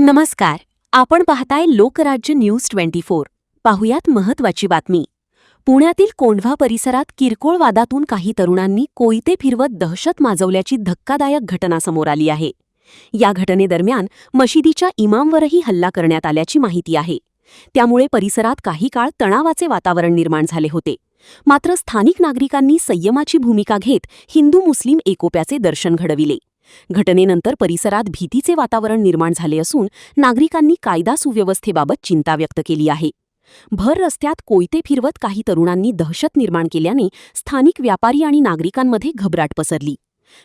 नमस्कार. आपण पाहताय लोकराज्य न्यूज 24. पाहुयात महत्त्वाची बातमी. पुण्यातील कोंढवा परिसरात किरकोळ वादातून काही तरुणांनी कोयते फिरवत दहशत माजवल्याची धक्कादायक घटना समोर आली आहे. या घटनेदरम्यान मशिदीच्या इमामवरही हल्ला करण्यात आल्याची माहिती आहे. त्यामुळे परिसरात काही काळ तणावाचे वातावरण निर्माण झाले होते. मात्र स्थानिक नागरिकांनी संयमाची भूमिका घेत हिंदू मुस्लिम एकोप्याचे दर्शन घडविले. घटनेनंतर परिसरात भीतीचे वातावरण निर्माण झाले असून नागरिकांनी कायदा सुव्यवस्थेबाबत चिंता व्यक्त केली आहे. भर रस्त्यात कोयते फिरवत काही तरुणांनी दहशत निर्माण केल्याने स्थानिक व्यापारी आणि नागरिकांमध्ये घबराट पसरली.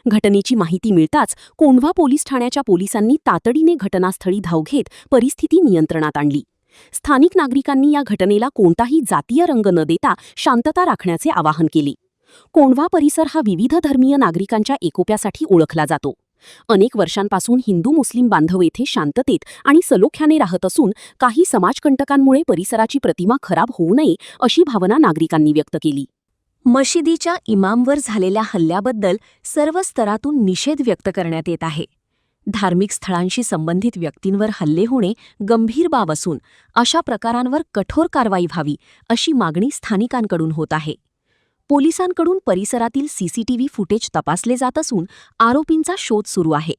घटनेची माहिती मिळताच कोंढवा पोलीस ठाण्याच्या पोलिसांनी तातडीने घटनास्थळी धाव घेत परिस्थिती नियंत्रणात आणली. स्थानिक नागरिकांनी या घटनेला कोणताही जातीय रंग न देता शांतता राखण्याचे आवाहन केले. कोंढवा परिसर हा विविध धर्मीय नागरिकांच्या एकोप्यासाठी ओळखला जातो. अनेक वर्षांपासून हिंदू मुस्लिम बांधव येथे शांततेत आणि सलोख्याने राहत असून काही समाजकंटकांमुळे परिसराची प्रतिमा खराब होऊ नये अशी भावना नागरिकांनी व्यक्त केली. मशिदीच्या इमामवर झालेल्या हल्ल्याबद्दल सर्व स्तरातून निषेध व्यक्त करण्यात येत आहे. धार्मिक स्थळांशी संबंधित व्यक्तींवर हल्ले होणे गंभीर बाब असून अशा प्रकारांवर कठोर कारवाई व्हावी अशी मागणी स्थानिकांकडून होत आहे. पोलिसांकडून परिसरातील सीसीटीव्ही फुटेज तपासले जात असून आरोपींचा शोध सुरू आहे.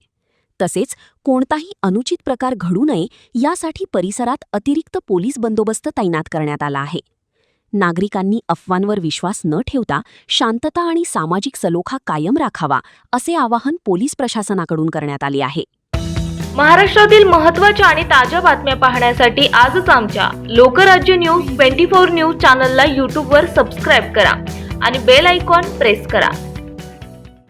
तसेच कोणताही अनुचित प्रकार घडू नये यासाठी परिसरात अतिरिक्त पोलीस बंदोबस्त तैनात करण्यात आला आहे. नागरिकांनी अफवांवर विश्वास न ठेवता शांतता आणि सामाजिक सलोखा कायम राखावा असे आवाहन पोलीस प्रशासनाकडून करण्यात आले आहे. महाराष्ट्रातील महत्त्वाच्या आणि ताज्या बातम्या पाहण्यासाठी आजच आमच्या लोकराज्य न्यूज 24 न्यूज चॅनलला YouTubeवर सबस्क्राईब करा आणि बेल आयकॉन प्रेस करा.